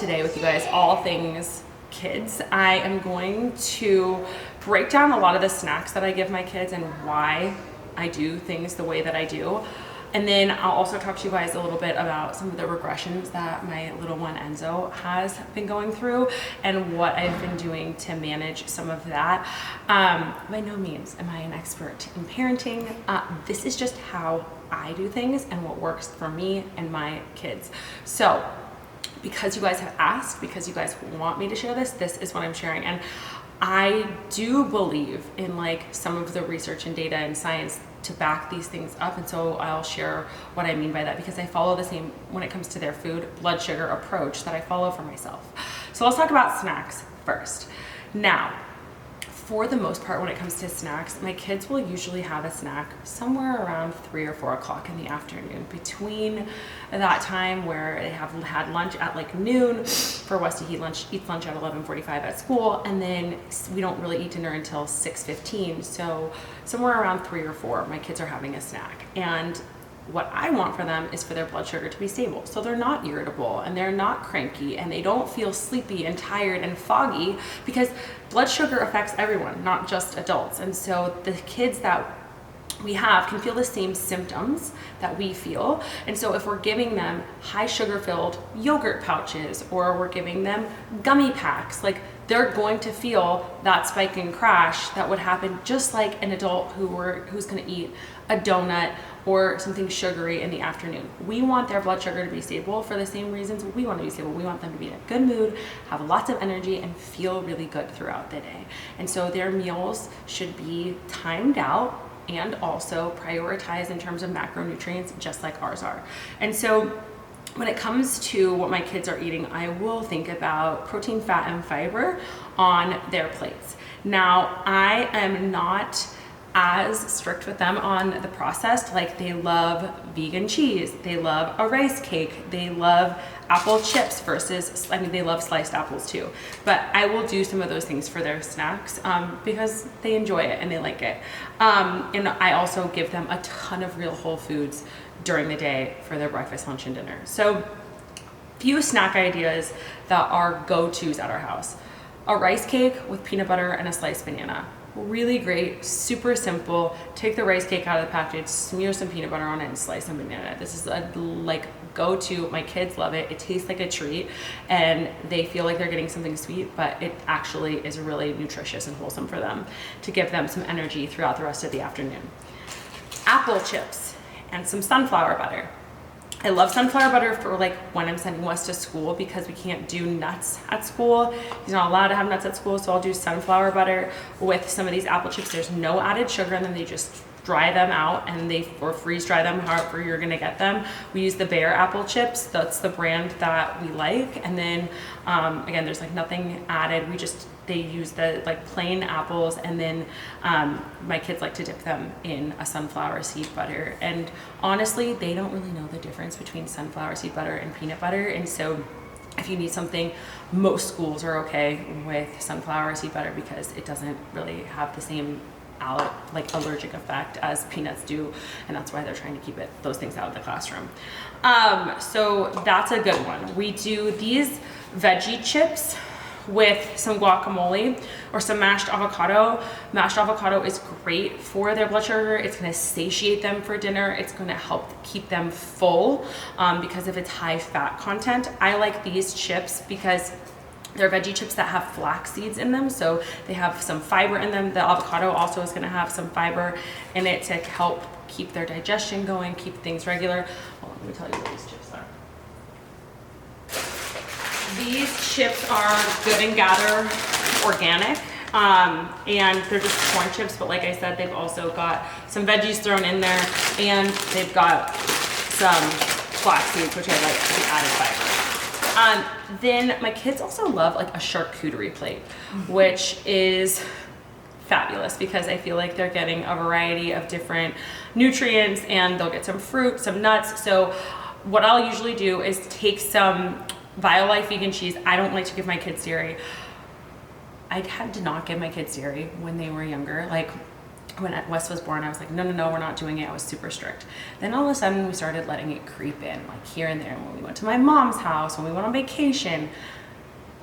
today with you guys, all things kids. I am going to break down a lot of the snacks that I give my kids and why I do things the way that I do. And then I'll also talk to you guys a little bit about some of the regressions that my little one Enzo has been going through and what I've been doing to manage some of that. By no means am I an expert in parenting. This is just how I do things and what works for me and my kids. So because you guys have asked, because you guys want me to share this, this is what I'm sharing. And I do believe in like some of the research and data and science to back these things up, and so I'll share what I mean by that because I follow the same, when it comes to their food, blood sugar approach that I follow for myself. So let's talk about snacks first. Now, for the most part, when it comes to snacks, my kids will usually have a snack somewhere around 3 or 4 o'clock in the afternoon. Between that time where they have had lunch at like noon, for Westy he eats lunch at 11:45 at school, and then we don't really eat dinner until 6:15. So somewhere around 3 or 4, my kids are having a snack. And what I want for them is for their blood sugar to be stable. So they're not irritable and they're not cranky and they don't feel sleepy and tired and foggy, because blood sugar affects everyone, not just adults. And so the kids that we have can feel the same symptoms that we feel. And so if we're giving them high sugar filled yogurt pouches or we're giving them gummy packs, like they're going to feel that spike and crash that would happen just like an adult who's going to eat a donut or something sugary in the afternoon. We want their blood sugar to be stable for the same reasons we want to be stable. We want them to be in a good mood, have lots of energy, and feel really good throughout the day. And so their meals should be timed out and also prioritized in terms of macronutrients, just like ours are. And so when it comes to what my kids are eating, I will think about protein, fat, and fiber on their plates. Now, I am not as strict with them on the processed. Like, they love vegan cheese, they love a rice cake, they love apple chips versus, I mean, they love sliced apples too. But I will do some of those things for their snacks because they enjoy it and they like it. And I also give them a ton of real whole foods during the day for their breakfast, lunch, and dinner. So few snack ideas that are go-tos at our house. A rice cake with peanut butter and a sliced banana. Really great, super simple. Take the rice cake out of the package, smear some peanut butter on it, and slice some banana. This is a like go-to. My kids love it. It tastes like a treat and they feel like they're getting something sweet, but it actually is really nutritious and wholesome for them to give them some energy throughout the rest of the afternoon. Apple chips and some sunflower butter. I love sunflower butter for like when I'm sending Wes to school because we can't do nuts at school. He's not allowed to have nuts at school, so I'll do sunflower butter with some of these apple chips. There's no added sugar in them. They just dry them out and or freeze dry them, however you're gonna get them. We use the Bear apple chips. That's the brand that we like. And then again, there's like nothing added. They use the like plain apples, and then my kids like to dip them in a sunflower seed butter. And honestly, they don't really know the difference between sunflower seed butter and peanut butter. And so if you need something, most schools are okay with sunflower seed butter because it doesn't really have the same allergic effect as peanuts do, and that's why they're trying to keep those things out of the classroom. So that's a good one. We do these veggie chips with some guacamole or some mashed avocado. Mashed avocado is great for their blood sugar. It's going to satiate them for dinner. It's going to help keep them full because of its high fat content. I like these chips because they're veggie chips that have flax seeds in them, so they have some fiber in them. The avocado also is going to have some fiber in it to help keep their digestion going, keep things regular. Hold on, let me tell you what these chips are. These chips are Good and Gather organic, and they're just corn chips, but like I said, they've also got some veggies thrown in there, and they've got some flax seeds, which I like for the added fiber. Then my kids also love like a charcuterie plate, which is fabulous because I feel like they're getting a variety of different nutrients and they'll get some fruit, some nuts. So what I'll usually do is take some BioLife vegan cheese. I don't like to give my kids dairy. I had to not give my kids dairy when they were younger. Like when Wes was born, I was like, no, we're not doing it. I was super strict. Then all of a sudden we started letting it creep in, like here and there. When we went to my mom's house, when we went on vacation,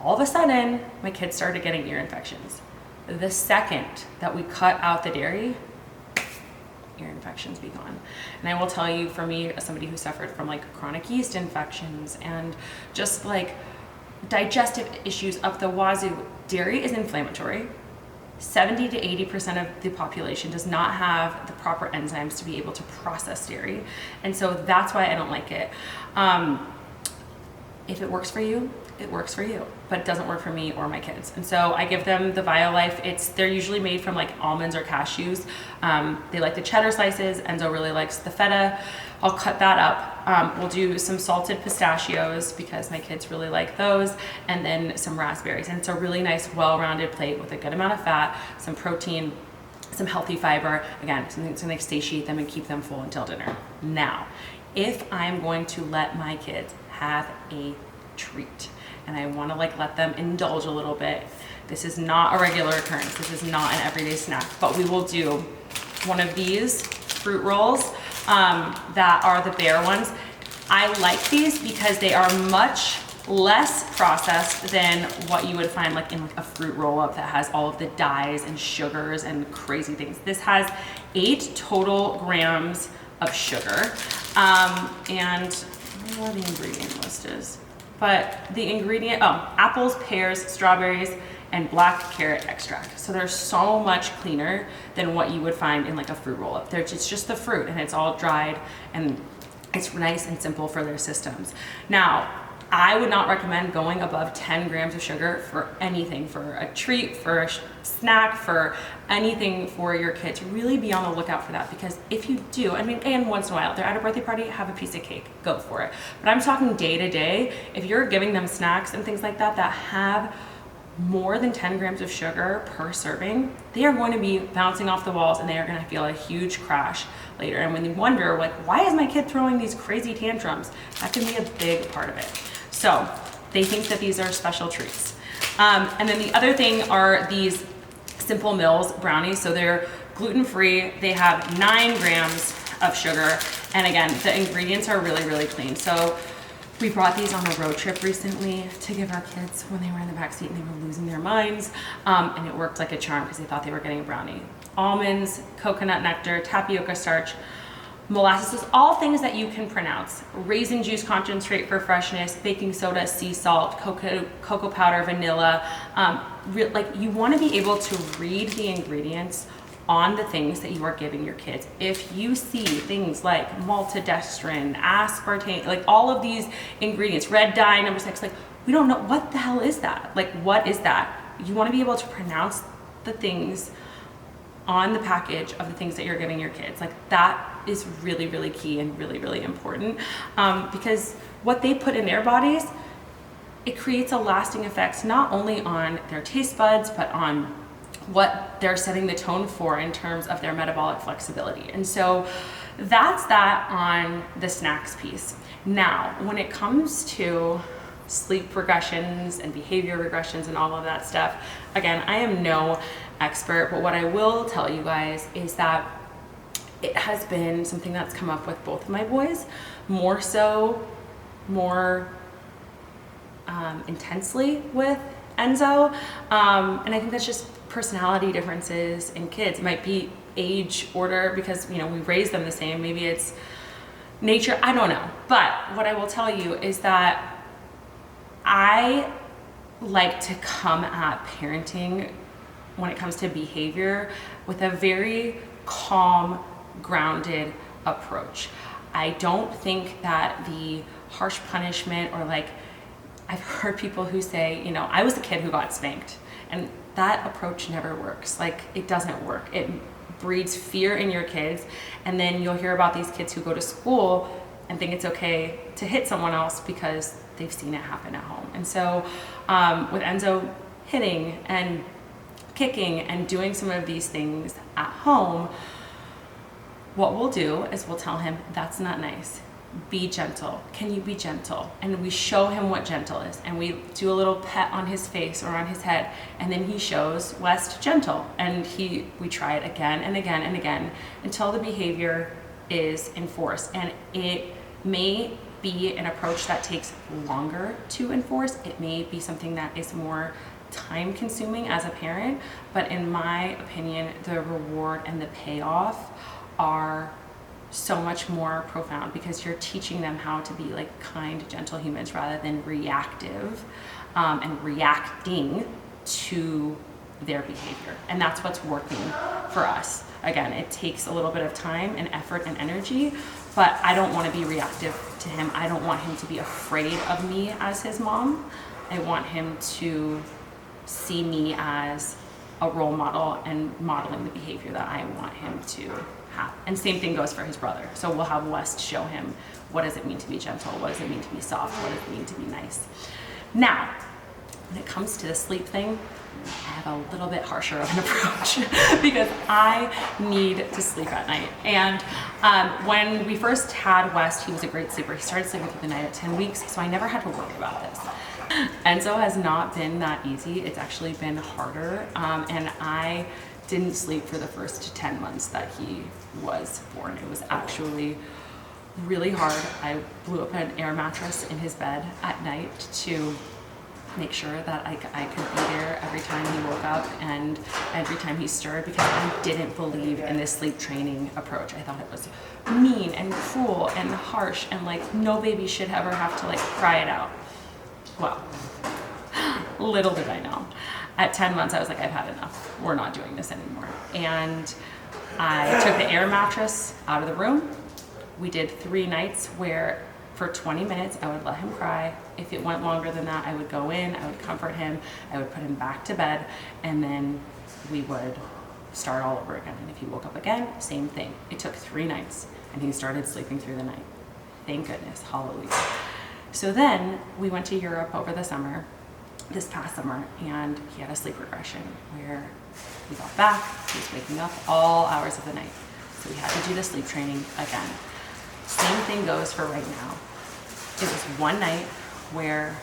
all of a sudden my kids started getting ear infections. The second that we cut out the dairy, ear infections be gone. And I will tell you, for me, as somebody who suffered from like chronic yeast infections and just like digestive issues up the wazoo, dairy is inflammatory. 70 to 80% of the population does not have the proper enzymes to be able to process dairy. And so that's why I don't like it. If it works for you, it works for you, but it doesn't work for me or my kids. And so I give them the Violife. They're usually made from like almonds or cashews. They like the cheddar slices. Enzo really likes the feta. I'll cut that up. We'll do some salted pistachios because my kids really like those, and then some raspberries. And it's a really nice, well-rounded plate with a good amount of fat, some protein, some healthy fiber. Again, something to like satiate them and keep them full until dinner. Now, if I'm going to let my kids have a treat and I want to like let them indulge a little bit, this is not a regular occurrence. This is not an everyday snack, but we will do one of these fruit rolls that are the bare ones. I like these because they are much less processed than what you would find like in like a fruit roll up that has all of the dyes and sugars and crazy things. This has 8 total grams of sugar, and I don't know what the ingredient list is, but the ingredient, apples, pears, strawberries, and black carrot extract. So they're so much cleaner than what you would find in like a fruit roll up. It's just the fruit and it's all dried and it's nice and simple for their systems. Now, I would not recommend going above 10 grams of sugar for anything, for a treat, for a snack, for anything for your kids. Really be on the lookout for that, because if you do, I mean, and once in a while, they're at a birthday party, have a piece of cake, go for it. But I'm talking day to day. If you're giving them snacks and things like that that have more than 10 grams of sugar per serving, they are going to be bouncing off the walls and they are going to feel a huge crash later. And when you wonder, like, why is my kid throwing these crazy tantrums? That can be a big part of it. So they think that these are special treats. And then the other thing are these Simple Mills brownies. So they're gluten-free. They have 9 grams of sugar. And again, the ingredients are really, really clean. So we brought these on a road trip recently to give our kids when they were in the backseat and they were losing their minds. And it worked like a charm because they thought they were getting a brownie. Almonds, coconut nectar, tapioca starch, molasses, all things that you can pronounce. Raisin juice concentrate for freshness, baking soda, sea salt, cocoa powder, vanilla. Like, you want to be able to read the ingredients on the things that you are giving your kids. If you see things like maltodextrin, aspartame, like all of these ingredients, red dye, number 6, like, we don't know, what the hell is that? Like, what is that? You want to be able to pronounce the things on the package of the things that you're giving your kids. Like, that is really, really key and really, really important, because what they put in their bodies, it creates a lasting effect, not only on their taste buds, but on what they're setting the tone for in terms of their metabolic flexibility. And so that's that on the snacks piece. Now, when it comes to sleep regressions and behavior regressions and all of that stuff, again, I am no expert, but what I will tell you guys is that it has been something that's come up with both of my boys, more intensely with Enzo. And I think that's just personality differences in kids. It might be age order because, you know, we raise them the same. Maybe it's nature, I don't know. But what I will tell you is that I like to come at parenting when it comes to behavior with a very calm, grounded approach. I don't think that the harsh punishment, or like, I've heard people who say, you know, I was the kid who got spanked, and that approach never works. Like, it doesn't work. It breeds fear in your kids, and then you'll hear about these kids who go to school and think it's okay to hit someone else because they've seen it happen at home. And so with Enzo hitting and kicking and doing some of these things at home, what we'll do is we'll tell him, that's not nice. be gentle. Can you be gentle? And we show him what gentle is. And we do a little pet on his face or on his head. And then he shows West gentle. And we try it again and again and again until the behavior is enforced. And it may be an approach that takes longer to enforce. It may be something that is more time consuming as a parent. But in my opinion, the reward and the payoff are so much more profound, because you're teaching them how to be like kind, gentle humans rather than reactive and reacting to their behavior. And that's what's working for us. Again, it takes a little bit of time and effort and energy, but I don't want to be reactive to him. I don't want him to be afraid of me as his mom. I want him to see me as a role model and modeling the behavior that I want him to have. And same thing goes for his brother. So we'll have West show him, what does it mean to be gentle? What does it mean to be soft? What does it mean to be nice? Now, when it comes to the sleep thing, I have a little bit harsher of an approach because I need to sleep at night. And when we first had West, he was a great sleeper. He started sleeping through the night at 10 weeks, so I never had to worry about this. Enzo has not been that easy. It's actually been harder. And I didn't sleep for the first 10 months that he was born. It was actually really hard. I blew up an air mattress in his bed at night to make sure that I could be there every time he woke up and every time he stirred, because I didn't believe in this sleep training approach. I thought it was mean and cruel and harsh, and like no baby should ever have to like cry it out. Well, little did I know. At 10 months, I was like, I've had enough. We're not doing this anymore. And I took the air mattress out of the room. We did 3 nights where for 20 minutes, I would let him cry. If it went longer than that, I would go in, I would comfort him, I would put him back to bed, and then we would start all over again. And if he woke up again, same thing. It took 3 nights, and he started sleeping through the night. Thank goodness, hallelujah. So then we went to Europe over the summer, this past summer, and he had a sleep regression where we got back, he was waking up all hours of the night. So we had to do the sleep training again. Same thing goes for right now. It was one night where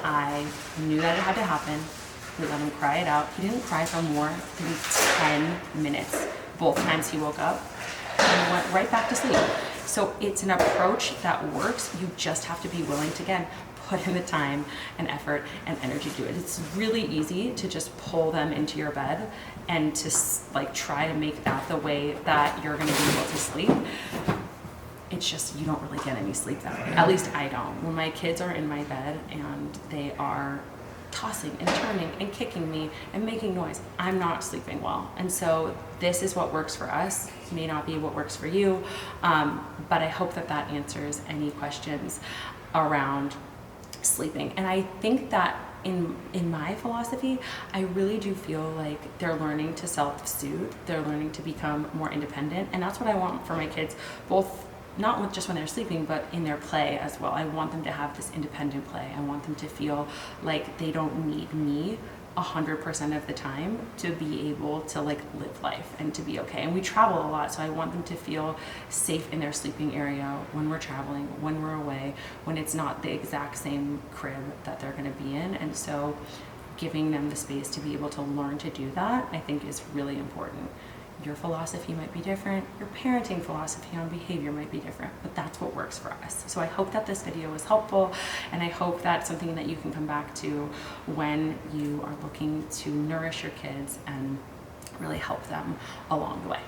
I knew that it had to happen. We let him cry it out. He didn't cry for more than 10 minutes. Both times he woke up and went right back to sleep. So it's an approach that works. You just have to be willing to, again, put in the time and effort and energy to it. It's really easy to just pull them into your bed and to like try to make that the way that you're gonna be able to sleep. It's just, you don't really get any sleep that way. At least I don't. When my kids are in my bed and they are tossing and turning and kicking me and making noise, I'm not sleeping well. And so this is what works for us. It may not be what works for you, but I hope that that answers any questions around sleeping. And I think that in my philosophy, I really do feel like they're learning to self-soothe. They're learning to become more independent. And that's what I want for my kids, both not just when they're sleeping, but in their play as well. I want them to have this independent play. I want them to feel like they don't need me 100% of the time to be able to like live life and to be okay. And we travel a lot, so I want them to feel safe in their sleeping area when we're traveling, when we're away, when it's not the exact same crib that they're going to be in. And so giving them the space to be able to learn to do that, I think, is really important. Your philosophy might be different, your parenting philosophy on behavior might be different, but that's what works for us. So I hope that this video was helpful, and I hope that's something that you can come back to when you are looking to nourish your kids and really help them along the way.